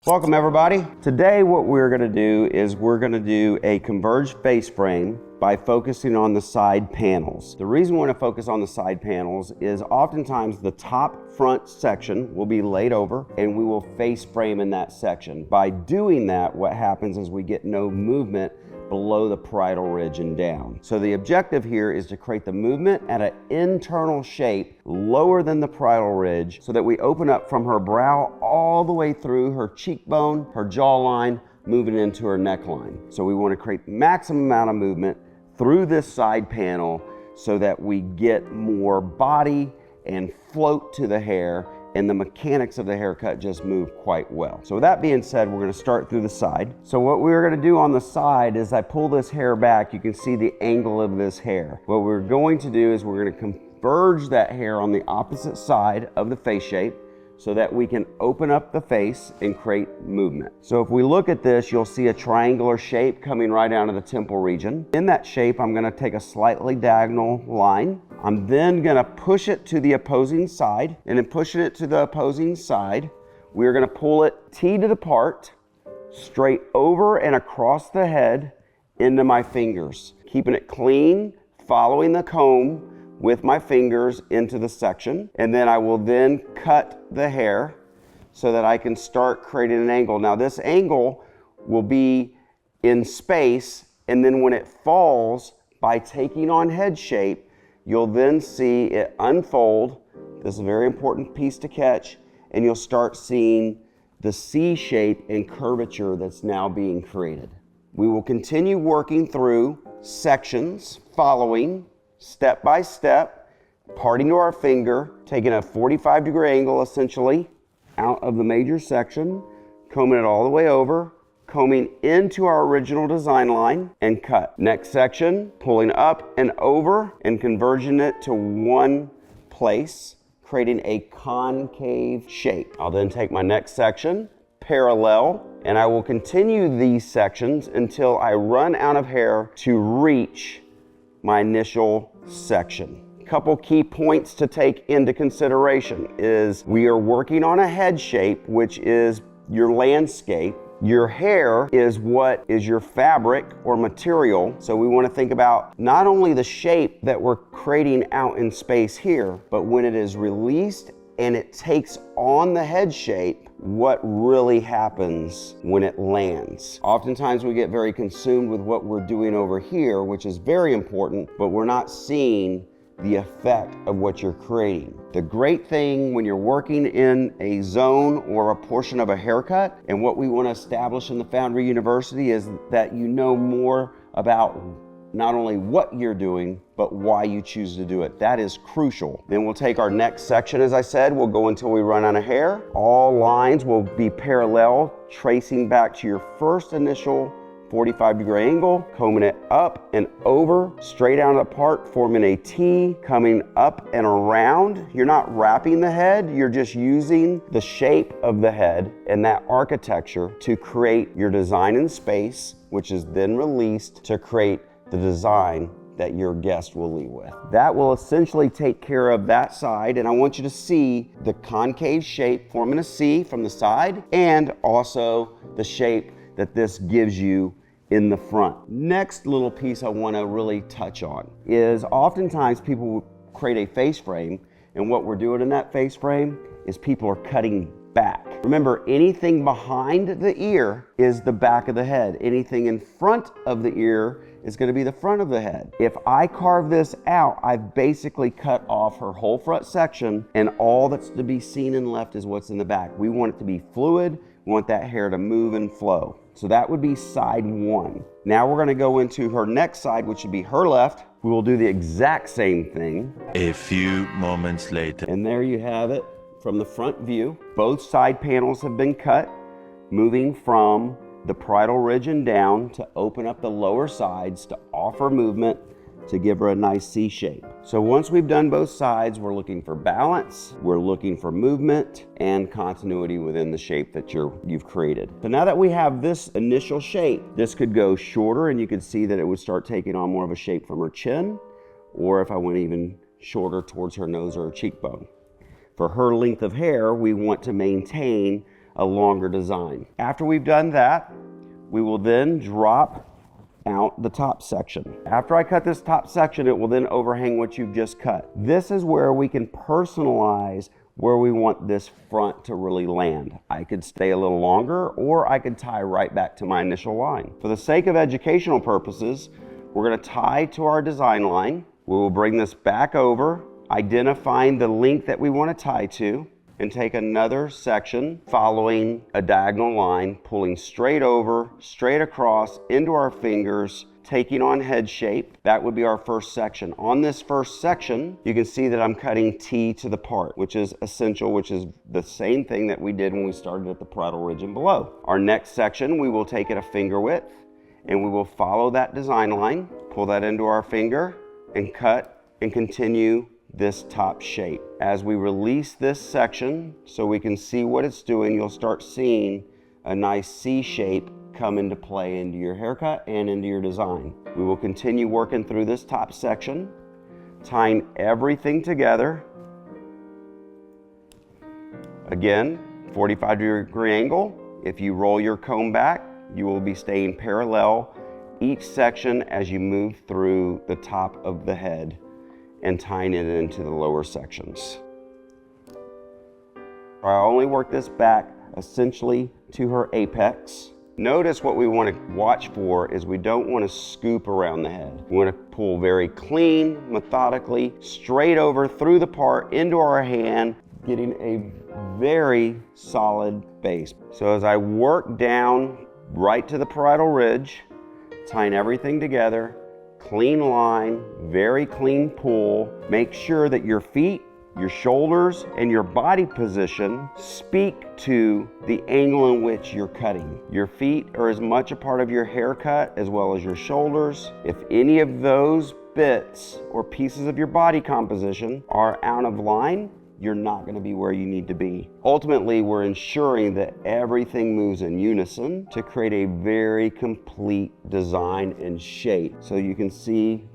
Welcome everybody. Today what we're going to do is we're going to do a converged face frame by focusing on the side panels. The reason we want to focus on the side panels is oftentimes the top front section will be laid over and we will face frame in that section. By doing that, what happens is we get no movement below the parietal ridge and down. So the objective here is to create the movement at an internal shape lower than the parietal ridge so that we open up from her brow all the way through her cheekbone, her jawline, moving into her neckline. So we want to create maximum amount of movement through this side panel so that we get more body and float to the hair, and the mechanics of the haircut just move quite well. So with that being said, we're going to start through the side. So what we're going to do on the side is I pull this hair back, you can see the angle of this hair. What we're going to do is we're going to converge that hair on the opposite side of the face shape so that we can open up the face and create movement. So if we look at this, you'll see a triangular shape coming right down to the temple region. In that shape, I'm going to take a slightly diagonal line. I'm then going to push it to the opposing side, and in pushing it to the opposing side, we're going to pull it teed apart, straight over and across the head into my fingers, keeping it clean, following the comb with my fingers into the section, and then I will then cut the hair so that I can start creating an angle. Now this angle will be in space, and then when it falls, by taking on head shape, you'll then see it unfold. This is a very important piece to catch, and you'll start seeing the C shape and curvature that's now being created. We will continue working through sections, following step by step, parting to our finger, taking a 45-degree angle essentially out of the major section, combing it all the way over, combing into our original design line, and cut. Next section, pulling up and over and converging it to one place, creating a concave shape. I'll then take my next section, parallel, and I will continue these sections until I run out of hair to reach my initial section. Couple key points to take into consideration is we are working on a head shape, which is your landscape. Your hair is what is your fabric or material. So we want to think about not only the shape that we're creating out in space here, but when it is released and it takes on the head shape, what really happens when it lands. Oftentimes we get very consumed with what we're doing over here, which is very important, but we're not seeing the effect of what you're creating. The great thing when you're working in a zone or a portion of a haircut, and what we want to establish in the Foundry University is that you know more about not only what you're doing, but why you choose to do it. That is crucial. Then we'll take our next section, as I said, we'll go until we run out of hair. All lines will be parallel, tracing back to your first initial 45-degree angle, combing it up and over, straight out apart, forming a T, coming up and around. You're not wrapping the head, you're just using the shape of the head and that architecture to create your design in space, which is then released to create the design that your guest will leave with. That will essentially take care of that side, and I want you to see the concave shape forming a C from the side, and also the shape that this gives you in the front. Next little piece I want to really touch on is oftentimes people create a face frame, and what we're doing in that face frame is people are cutting back. Remember, anything behind the ear is the back of the head. Anything in front of the ear is going to be the front of the head. If I carve this out, I've basically cut off her whole front section, and all that's to be seen and left is what's in the back. We want it to be fluid. We want that hair to move and flow. So that would be side one. Now we're going to go into her next side, which would be her left. We will do the exact same thing. A few moments later. And there you have it from the front view. Both side panels have been cut, moving from the parietal ridge and down to open up the lower sides to offer movement to give her a nice C shape. So once we've done both sides, we're looking for balance, we're looking for movement and continuity within the shape that you've created. So now that we have this initial shape, this could go shorter, and you could see that it would start taking on more of a shape from her chin, or if I went even shorter towards her nose or her cheekbone. For her length of hair, we want to maintain a longer design. After we've done that, we will then drop out the top section. After I cut this top section, it will then overhang what you've just cut. This is where we can personalize where we want this front to really land. I could stay a little longer, or I could tie right back to my initial line. For the sake of educational purposes, we're going to tie to our design line. We will bring this back over, identifying the length that we want to tie to, and take another section following a diagonal line, pulling straight over, straight across into our fingers, taking on head shape. That would be our first section. On this first section, you can see that I'm cutting T to the part, which is essential, which is the same thing that we did when we started at the parietal ridge and below. Our next section, we will take it a finger width, and we will follow that design line, pull that into our finger, and cut and continue this top shape. As we release this section so we can see what it's doing, you'll start seeing a nice C shape come into play into your haircut and into your design. We will continue working through this top section, tying everything together. Again, 45-degree angle. If you roll your comb back, you will be staying parallel each section as you move through the top of the head and tying it into the lower sections. I only work this back essentially to her apex. Notice what we want to watch for is we don't want to scoop around the head. We want to pull very clean, methodically, straight over through the part into our hand, getting a very solid base. So as I work down right to the parietal ridge, tying everything together, clean line, very clean pull. Make sure that your feet, your shoulders, and your body position speak to the angle in which you're cutting. Your feet are as much a part of your haircut as well as your shoulders. If any of those bits or pieces of your body composition are out of line, you're not going to be where you need to be. Ultimately, we're ensuring that everything moves in unison to create a very complete design and shape. So you can see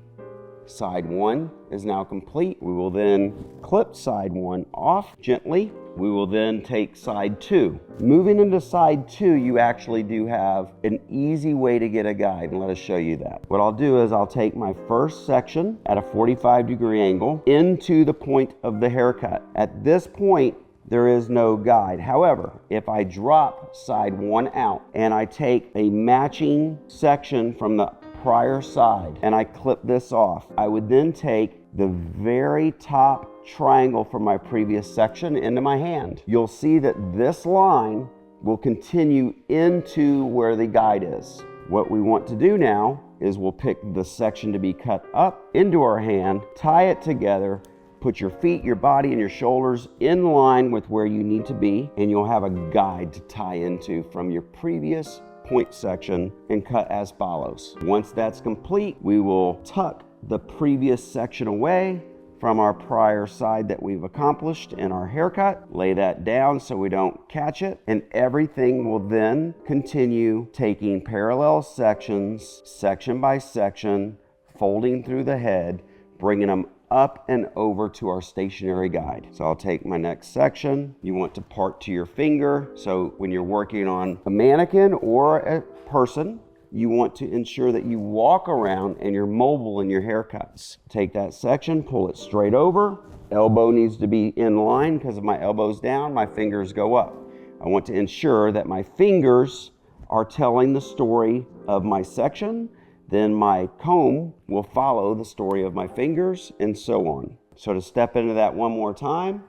side one is now complete. We will then clip side one off gently. We will then take side two. Moving into side two, you actually do have an easy way to get a guide, and let us show you that. What I'll do is I'll take my first section at a 45-degree angle into the point of the haircut. At this point, there is no guide. However, if I drop side one out and I take a matching section from the prior side and I clip this off, I would then take the very top triangle from my previous section into my hand. You'll see that this line will continue into where the guide is. What we want to do now is we'll pick the section to be cut up into our hand, tie it together, put your feet, your body, and your shoulders in line with where you need to be, and you'll have a guide to tie into from your previous point section and cut as follows. Once that's complete, we will tuck the previous section away from our prior side that we've accomplished in our haircut, lay that down so we don't catch it, and everything will then continue taking parallel sections, section by section, folding through the head, bringing them up and over to our stationary guide. So I'll take my next section. You want to part to your finger. So when you're working on a mannequin or a person, you want to ensure that you walk around and you're mobile in your haircuts. Take that section, pull it straight over. Elbow needs to be in line because if my elbow's down, my fingers go up. I want to ensure that my fingers are telling the story of my section. Then my comb will follow the story of my fingers, and so on. So to step into that one more time,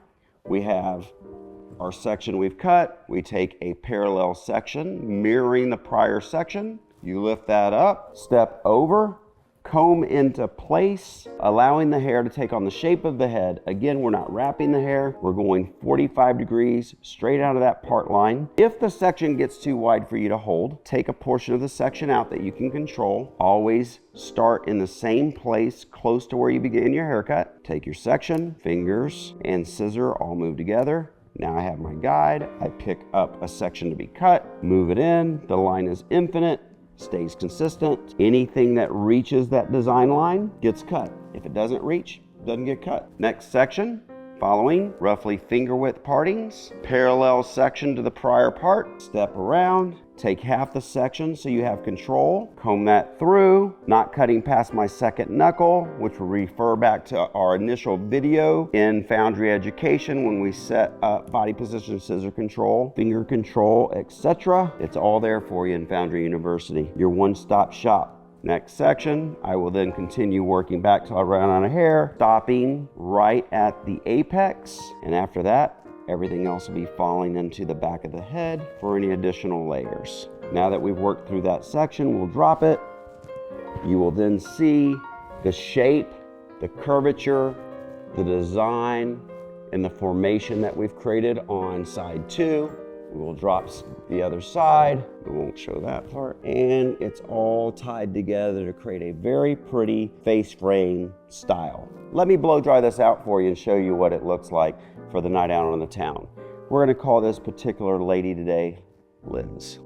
we have our section we've cut. We take a parallel section mirroring the prior section. You lift that up, step over, comb into place, allowing the hair to take on the shape of the head. Again, we're not wrapping the hair. We're going 45 degrees straight out of that part line. If the section gets too wide for you to hold, take a portion of the section out that you can control. Always start in the same place close to where you begin your haircut. Take your section, fingers, and scissor all move together. Now I have my guide. I pick up a section to be cut, move it in. The line is infinite. Stays consistent. Anything that reaches that design line gets cut. If it doesn't reach, it doesn't get cut. Next section, Following, roughly finger width partings, parallel section to the prior part, step around, take half the section so you have control, comb that through, not cutting past my second knuckle, which will refer back to our initial video in Foundry Education when we set up body position, scissor control, finger control, etc. It's all there for you in Foundry University, your one-stop shop. Next section, I will then continue working back till I run out of hair, stopping right at the apex, and after that, everything else will be falling into the back of the head for any additional layers. Now that we've worked through that section, we'll drop it. You will then see the shape, the curvature, the design, and the formation that we've created on side 2. We will drop the other side. We won't show that part. And it's all tied together to create a very pretty face frame style. Let me blow dry this out for you and show you what it looks like for the night out on the town. We're gonna call this particular lady today Liz.